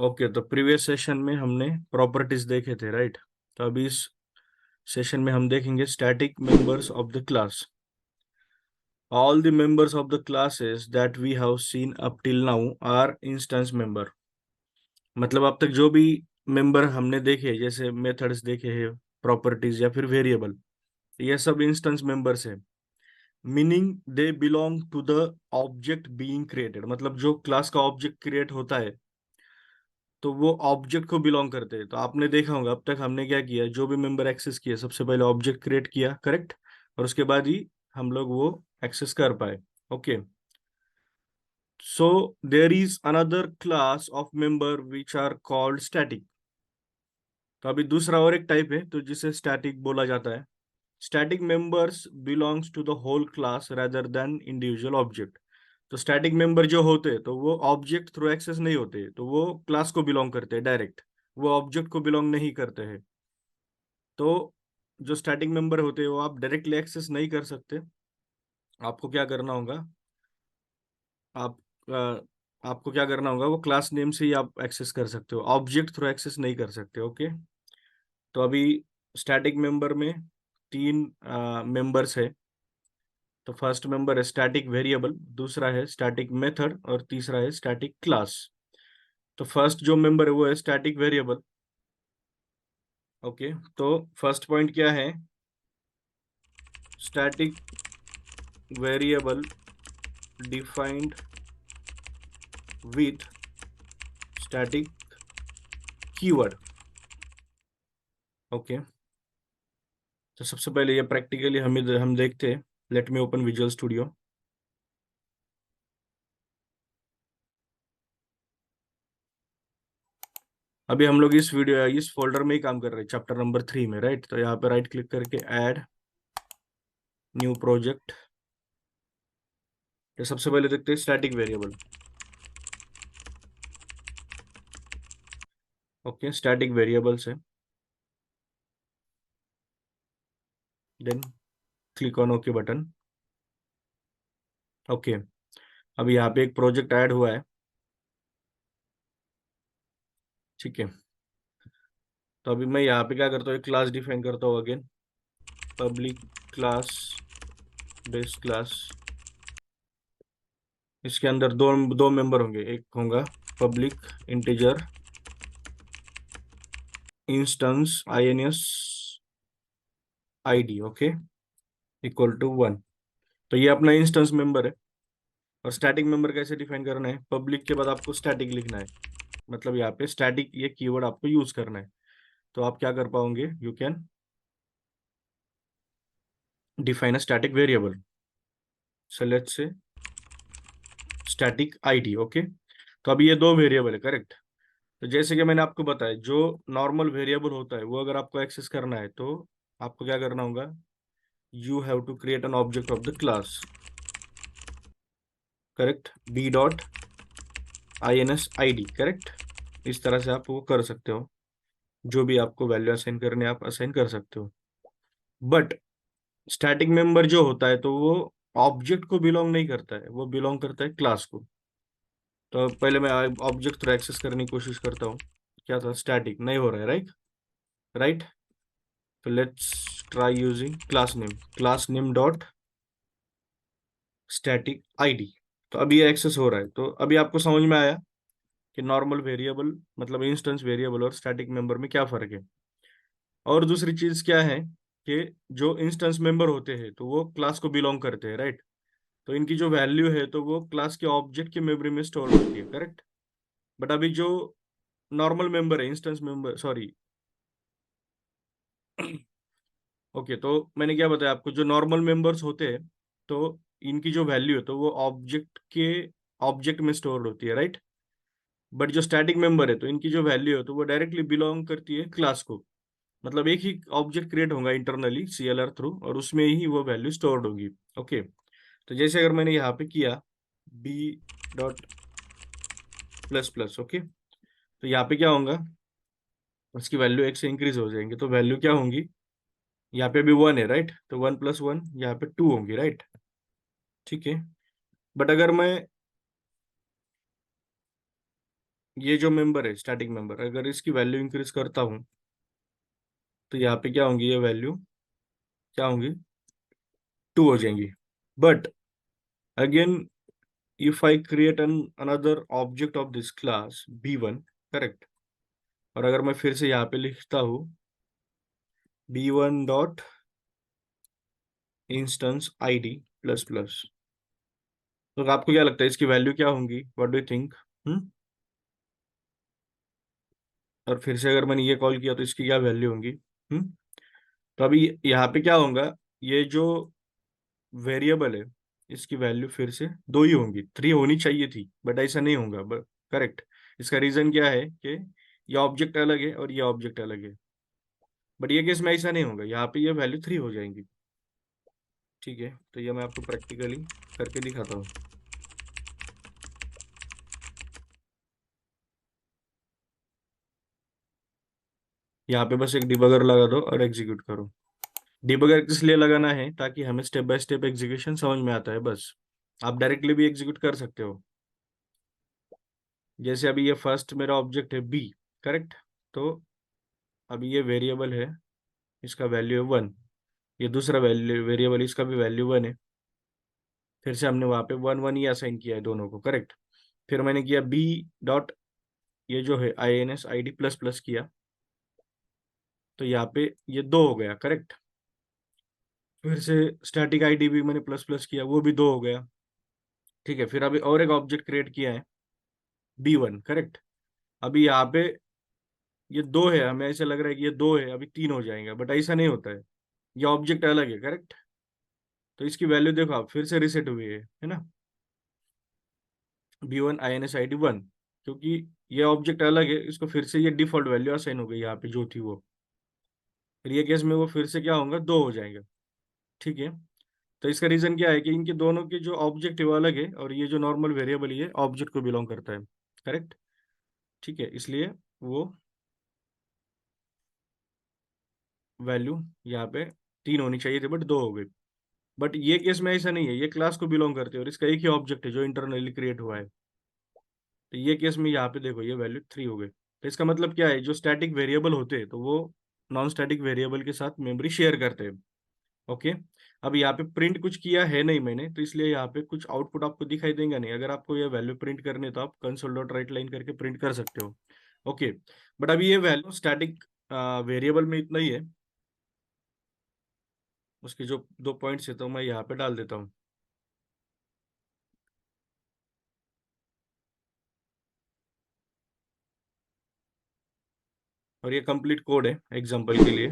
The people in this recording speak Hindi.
ओके, तो प्रीवियस सेशन में हमने प्रॉपर्टीज देखे थे, राइट। तो अभी इस सेशन में हम देखेंगे static members of the class. All the members of the classes that we have seen up till now are instance member. मतलब अब तक जो भी मेंबर हमने देखे, जैसे मेथड्स देखे हैं, प्रॉपर्टीज या फिर वेरिएबल, ये सब इंस्टेंस मेंबर्स है। Meaning they belong to the object being created. मतलब जो क्लास का ऑब्जेक्ट क्रिएट होता है तो वो ऑब्जेक्ट को बिलोंग करते हैं। तो आपने देखा होगा अब तक हमने क्या किया, जो भी मेंबर एक्सेस किया सबसे पहले ऑब्जेक्ट क्रिएट किया, करेक्ट, और उसके बाद ही हम लोग वो एक्सेस कर पाए। Okay, so there is another class of member which are called static. तो अभी दूसरा और एक टाइप है तो जिसे स्टैटिक बोला जाता है। Static members belongs to the whole class rather than individual object. तो स्टैटिक मेंबर जो होते हैं तो वो ऑब्जेक्ट थ्रू एक्सेस नहीं होते, तो वो क्लास को बिलोंग करते हैं डायरेक्ट, वो ऑब्जेक्ट को बिलोंग नहीं करते हैं। तो जो स्टैटिक मेंबर होते हैं वो आप डायरेक्टली एक्सेस नहीं कर सकते। आपको क्या करना होगा, आप आपको क्या करना होगा, वो क्लास नेम से ही आप एक्सेस कर सकते हो, ऑब्जेक्ट थ्रू एक्सेस नहीं कर सकते। ओके, तो अभी स्टैटिक मेंबर में तीन मेंबर्स है। तो फर्स्ट मेंबर है स्टैटिक वेरिएबल, दूसरा है स्टैटिक मेथड और तीसरा है स्टैटिक क्लास। तो फर्स्ट जो मेंबर है वो है स्टैटिक वेरिएबल। ओके, तो फर्स्ट पॉइंट क्या है, static variable defined with static keyword. Okay, तो सबसे पहले ये प्रैक्टिकली हम देखते हैं। Let me open visual studio. अभी हम लोग इस फोल्डर में ही काम कर रहे हैं, चैप्टर नंबर 3 में, राइट। तो यहाँ पे राइट क्लिक करके ऐड न्यू प्रोजेक्ट। तो सबसे पहले देखते हैं static variable. Okay, static variables है, then click on okay button. Okay, अब यहाँ पे एक प्रोजेक्ट ऐड हुआ है, ठीक है। तो अभी मैं यहाँ पे क्या करता हूँ, एक क्लास डिफाइन करता हूँ again, public class base class. इसके अंदर दो दो मेंबर होंगे, एक होगा public integer instance INS ID, okay, equal to 1। तो ये अपना इंस्टेंस मेंबर है। और स्टैटिक मेंबर कैसे डिफाइन करना है, पब्लिक के बाद आपको स्टैटिक लिखना है। मतलब यहाँ पे स्टैटिक ये कीवर्ड आपको यूज करना है। तो आप क्या कर पाओगे, you can define a static variable. So let's say static ID, okay. तो अभी ये दो वेरिएबल है, करेक्ट। तो जैसे कि मैंने आपको बताया, जो नॉर्मल वेरिएबल होता है वो अगर आपको एक्सेस करना है तो आपको क्या करना होगा, you have to create an object of the class, correct, b dot INS ID, correct. इस तरह से आप वो कर सकते हो, जो भी आपको वैल्यू असाइन करने आप असाइन कर सकते हो। बट स्टैटिक मेंबर जो होता है तो वो ऑब्जेक्ट को बिलोंग नहीं करता है, वो बिलोंग करता है क्लास को। तो पहले मैं ऑब्जेक्ट थ्रू एक्सेस करने की कोशिश करता हूँ। क्या था, स्टैटिक नहीं हो रहा है, राइट। राइट, तो let's try using class name dot static ID। तो अभी ये एक्सेस हो रहा है। तो अभी आपको समझ में आया कि नॉर्मल वेरिएबल मतलब इंस्टेंस वेरिएबल और स्टैटिक मेंबर में क्या फर्क है। और दूसरी चीज क्या है कि जो इंस्टेंस मेंबर होते हैं तो वो क्लास को बिलोंग करते हैं, राइट। तो इनकी जो वैल्यू है तो वो क्लास के ऑब्जेक्ट की मेमोरी में स्टोर होती है, करेक्ट। बट अभी जो नॉर्मल मेंबर है, इंस्टेंस मेंबर, सॉरी ओके, तो मैंने क्या बताया आपको, जो नॉर्मल मेंबर्स होते हैं तो इनकी जो वैल्यू है तो वो ऑब्जेक्ट में स्टोर होती है, राइट। बट जो स्टैटिक मेंबर है तो इनकी जो वैल्यू है तो वो डायरेक्टली बिलोंग करती है क्लास को। मतलब एक ही ऑब्जेक्ट क्रिएट होगा इंटरनली CLR थ्रू और उसमें ही वो वैल्यू स्टोर्ड होगी। ओके, तो जैसे अगर मैंने यहाँ पे किया b dot plus plus, okay, तो यहाँ पे क्या होगा, उसकी वैल्यू 1 से इंक्रीज हो जाएंगे तो वैल्यू क्या होंगी, यहाँ पे भी 1 है, राइट, तो 1 + 1 यहाँ पे 2 होंगी, राइट। ठीक है, बट अगर मैं ये जो मेंबर है स्टैटिक मेंबर, अगर इसकी वैल्यू इंक्रीज करता हूँ तो यहाँ पे क्या होंगी, ये वैल्यू क्या होंगी, 2 हो जाएंगी। But again if I create an another object of this class B1, correct, और अगर मैं फिर से यहाँ पे लिखता हूँ B1 dot instance ID plus plus, तो आपको क्या लगता है इसकी वैल्यू क्या होंगी, व्हाट डू यू थिंक? और फिर से अगर मैंने ये कॉल किया तो इसकी क्या वैल्यू होंगी? तो अभी यहाँ पे क्या होगा, ये जो वेरिएबल है इसकी वैल्यू फिर से 2 ही होंगी, 3 होनी चाहिए थी बट ऐसा नहीं होगा, करेक्ट। इसका रीजन क्या है कि ये ऑब्जेक्ट अलग है और ये ऑब्जेक्ट अलग है, बट ये केस में ऐसा नहीं होगा, यहाँ पे ये वैल्यू 3 हो जाएंगी। ठीक है, तो ये मैं आपको प्रैक्टिकली करके दिखाता हूँ। यहाँ पे बस एक डिबगर लगा दो और एग्जीक्यूट करो। डिबगर किस लिए लगाना है, ताकि हमें स्टेप बाय स्टेप एग्जीक्यूशन समझ में आता है बस। आप डायरेक्टली भी एग्जीक्यूट कर सकते हो। जैसे अभी ये फर्स्ट मेरा ऑब्जेक्ट है B, करेक्ट, तो अभी ये वेरिएबल है, इसका वैल्यू है 1। ये दूसरा वैल्यू वेरिएबल, इसका भी वैल्यू 1 है। फिर से हमने वहां पे 1 1 ही असाइन किया है दोनों को, करेक्ट। फिर मैंने किया B डॉट, ये जो है INS ID प्लस प्लस किया, तो यहाँ पे ये 2 हो गया, करेक्ट। फिर से स्टैटिक ID भी मैंने प्लस प्लस किया, वो भी 2 हो गया। ठीक है, फिर अभी और एक ऑब्जेक्ट क्रिएट किया है B1, करेक्ट। अभी यहाँ पे ये 2 है, हमें ऐसा लग रहा है कि ये 2 है, अभी 3 हो जाएंगे, बट ऐसा नहीं होता है, ये ऑब्जेक्ट अलग है, करेक्ट। तो इसकी वैल्यू देखो आप, फिर से रिसेट हुई है ना, B1 INS ID 1, क्योंकि ये ऑब्जेक्ट अलग है, इसको फिर से ये डिफॉल्ट वैल्यू असाइन हो गई यहाँ पे जो थी वो। फिर ये केस में वो फिर से क्या होगा, 2 हो जाएंगे। ठीक है, तो इसका रीजन क्या है कि इनके दोनों के जो ऑब्जेक्ट है वो अलग है, और ये जो नॉर्मल वेरिएबल ये ऑब्जेक्ट को बिलोंग करता है, करेक्ट। ठीक है, इसलिए वो वैल्यू यहाँ पे 3 होनी चाहिए थी बट 2 हो गई। बट ये केस में ऐसा नहीं है, ये क्लास को बिलोंग करते हैं और इसका एक ही ऑब्जेक्ट है जो इंटरनली क्रिएट हुआ है। तो ये केस में यहाँ पे देखो ये वैल्यू 3 हो गई। तो इसका मतलब क्या है, जो स्टैटिक वेरिएबल होते हैं तो वो नॉन स्टैटिक वेरिएबल के साथ मेमोरी शेयर करते हैं। ओके, अब यहाँ पे प्रिंट कुछ किया है नहीं मैंने, तो इसलिए यहाँ पे कुछ आउटपुट आपको दिखाई देगा नहीं। अगर आपको ये वैल्यू प्रिंट करनी है तो आप कंसोल डॉट राइट लाइन करके प्रिंट कर सकते हो। ओके, बट अभी ये वैल्यू स्टैटिक वेरिएबल में इतना ही है, उसके जो 2 पॉइंट्स है तो मैं यहाँ पे डाल देता हूँ। और ये कंप्लीट कोड है एग्जाम्पल के लिए।